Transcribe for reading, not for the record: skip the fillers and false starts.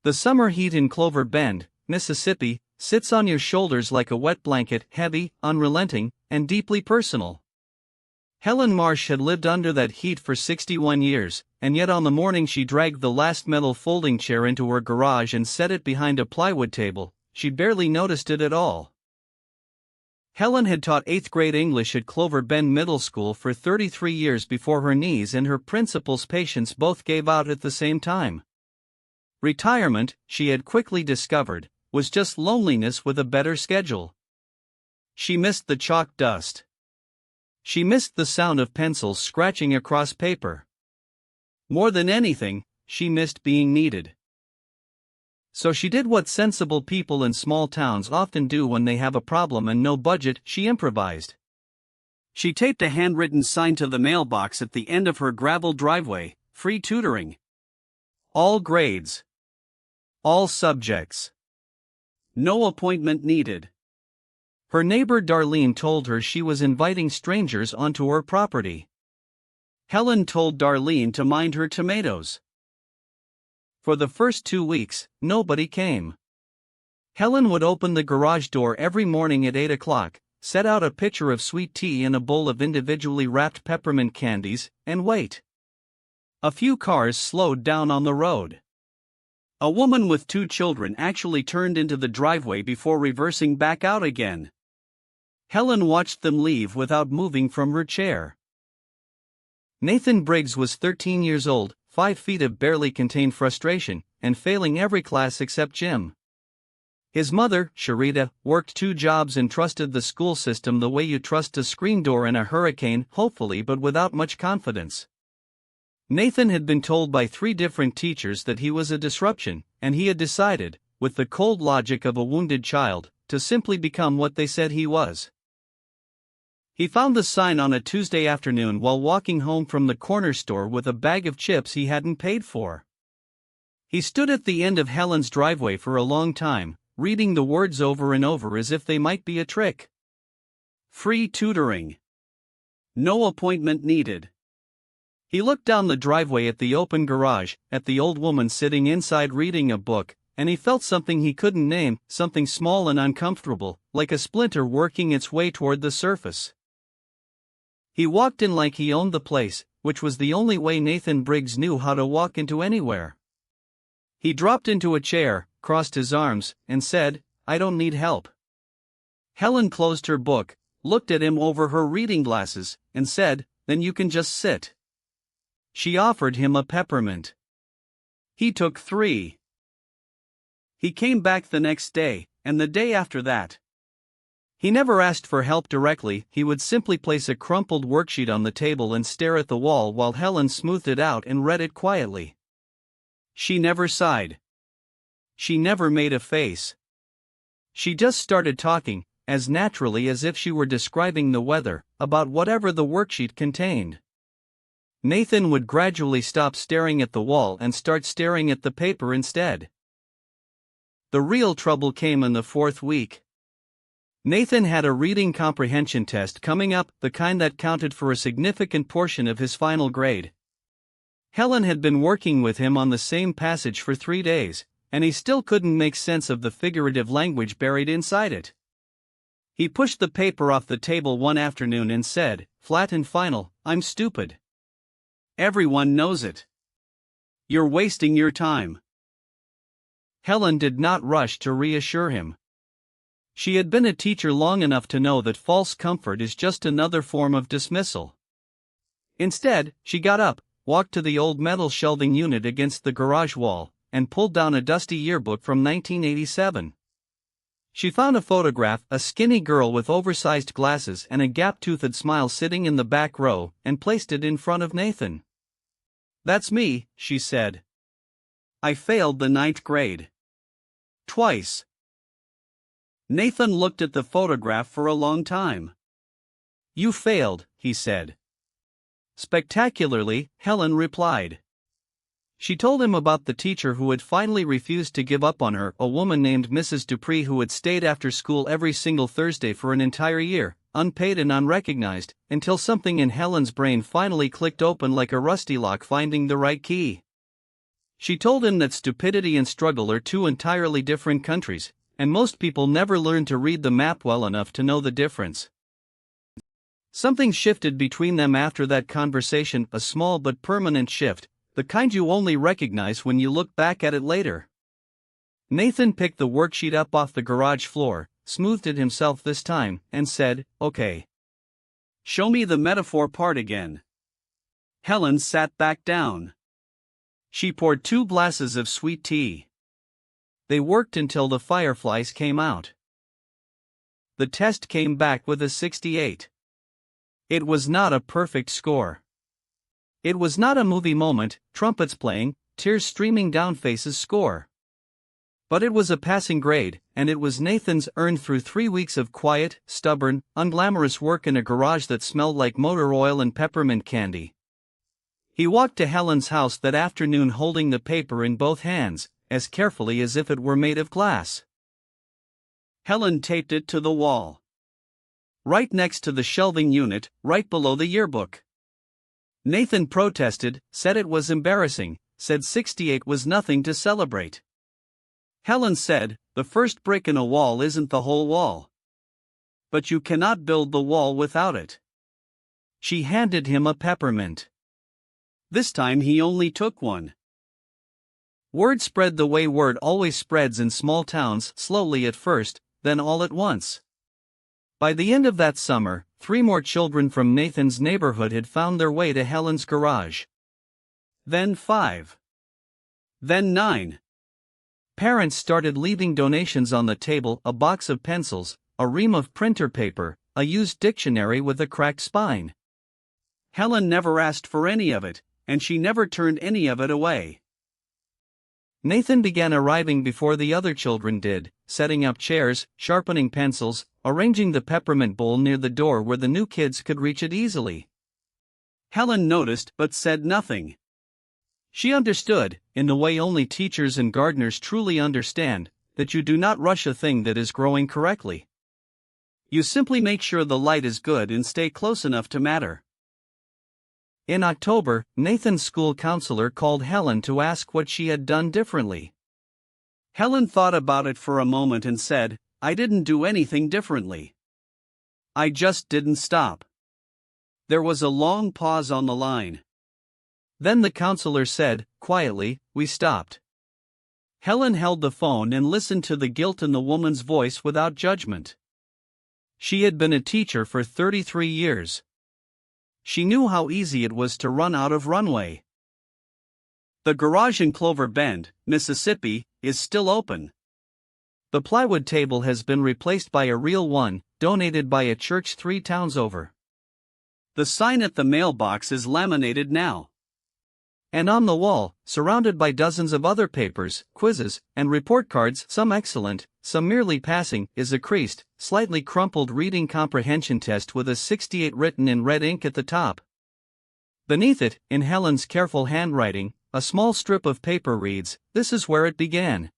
The summer heat in Clover Bend, Mississippi, sits on your shoulders like a wet blanket, heavy, unrelenting, and deeply personal. Helen Marsh had lived under that heat for 61 years, and yet on the morning she dragged the last metal folding chair into her garage and set it behind a plywood table, she barely noticed it at all. Helen had taught 8th grade English at Clover Bend Middle School for 33 years before her knees and her principal's patience both gave out at the same time. Retirement, she had quickly discovered, was just loneliness with a better schedule. She missed the chalk dust. She missed the sound of pencils scratching across paper. More than anything, she missed being needed. So she did what sensible people in small towns often do when they have a problem and no budget. She improvised. She taped a handwritten sign to the mailbox at the end of her gravel driveway, "Free tutoring. All grades. All subjects. No appointment needed." Her neighbor Darlene told her she was inviting strangers onto her property. Helen told Darlene to mind her tomatoes. For the first 2 weeks, nobody came. Helen would open the garage door every morning at 8 o'clock, set out a pitcher of sweet tea and a bowl of individually wrapped peppermint candies, and wait. A few cars slowed down on the road. A woman with 2 children actually turned into the driveway before reversing back out again. Helen watched them leave without moving from her chair. Nathan Briggs was 13 years old, 5 feet of barely contained frustration, and failing every class except gym. His mother, Sharita, worked 2 jobs and trusted the school system the way you trust a screen door in a hurricane, hopefully but without much confidence. Nathan had been told by 3 different teachers that he was a disruption, and he had decided, with the cold logic of a wounded child, to simply become what they said he was. He found the sign on a Tuesday afternoon while walking home from the corner store with a bag of chips he hadn't paid for. He stood at the end of Helen's driveway for a long time, reading the words over and over as if they might be a trick. Free tutoring. No appointment needed. He looked down the driveway at the open garage, at the old woman sitting inside reading a book, and he felt something he couldn't name, something small and uncomfortable, like a splinter working its way toward the surface. He walked in like he owned the place, which was the only way Nathan Briggs knew how to walk into anywhere. He dropped into a chair, crossed his arms, and said, "I don't need help." Helen closed her book, looked at him over her reading glasses, and said, "Then you can just sit." She offered him a peppermint. He took 3. He came back the next day, and the day after that. He never asked for help directly, he would simply place a crumpled worksheet on the table and stare at the wall while Helen smoothed it out and read it quietly. She never sighed. She never made a face. She just started talking, as naturally as if she were describing the weather, about whatever the worksheet contained. Nathan would gradually stop staring at the wall and start staring at the paper instead. The real trouble came in the 4th week. Nathan had a reading comprehension test coming up, the kind that counted for a significant portion of his final grade. Helen had been working with him on the same passage for 3 days, and he still couldn't make sense of the figurative language buried inside it. He pushed the paper off the table one afternoon and said, flat and final, "I'm stupid. Everyone knows it. You're wasting your time." Helen did not rush to reassure him. She had been a teacher long enough to know that false comfort is just another form of dismissal. Instead, she got up, walked to the old metal shelving unit against the garage wall, and pulled down a dusty yearbook from 1987. She found a photograph, a skinny girl with oversized glasses and a gap-toothed smile sitting in the back row, and placed it in front of Nathan. "That's me," she said. "I failed the 9th grade. Twice." Nathan looked at the photograph for a long time. "You failed," he said. "Spectacularly," Helen replied. She told him about the teacher who had finally refused to give up on her, a woman named Mrs. Dupree who had stayed after school every single Thursday for an entire year, unpaid and unrecognized, until something in Helen's brain finally clicked open like a rusty lock finding the right key. She told him that stupidity and struggle are two entirely different countries, and most people never learn to read the map well enough to know the difference. Something shifted between them after that conversation, a small but permanent shift, the kind you only recognize when you look back at it later. Nathan picked the worksheet up off the garage floor, smoothed it himself this time, and said, "Okay. Show me the metaphor part again." Helen sat back down. She poured 2 glasses of sweet tea. They worked until the fireflies came out. The test came back with a 68. It was not a perfect score. It was not a movie moment, trumpets playing, tears streaming down faces score. But it was a passing grade, and it was Nathan's earned through 3 weeks of quiet, stubborn, unglamorous work in a garage that smelled like motor oil and peppermint candy. He walked to Helen's house that afternoon holding the paper in both hands, as carefully as if it were made of glass. Helen taped it to the wall. Right next to the shelving unit, right below the yearbook. Nathan protested, said it was embarrassing, said 68 was nothing to celebrate. Helen said, "The first brick in a wall isn't the whole wall. But you cannot build the wall without it." She handed him a peppermint. This time he only took one. Word spread the way word always spreads in small towns, slowly at first, then all at once. By the end of that summer, 3 more children from Nathan's neighborhood had found their way to Helen's garage. Then 5. Then 9. Parents started leaving donations on the table, a box of pencils, a ream of printer paper, a used dictionary with a cracked spine. Helen never asked for any of it, and she never turned any of it away. Nathan began arriving before the other children did, setting up chairs, sharpening pencils, arranging the peppermint bowl near the door where the new kids could reach it easily. Helen noticed but said nothing. She understood, in the way only teachers and gardeners truly understand, that you do not rush a thing that is growing correctly. You simply make sure the light is good and stay close enough to matter. In October, Nathan's school counselor called Helen to ask what she had done differently. Helen thought about it for a moment and said, "I didn't do anything differently. I just didn't stop." There was a long pause on the line. Then the counselor said, quietly, "We stopped." Helen held the phone and listened to the guilt in the woman's voice without judgment. She had been a teacher for 33 years. She knew how easy it was to run out of runway. The garage in Clover Bend, Mississippi, is still open. The plywood table has been replaced by a real one, donated by a church 3 towns over. The sign at the mailbox is laminated now. And on the wall, surrounded by dozens of other papers, quizzes, and report cards, some excellent, some merely passing, is a creased, slightly crumpled reading comprehension test with a 68 written in red ink at the top. Beneath it, in Helen's careful handwriting, a small strip of paper reads, "This is where it began."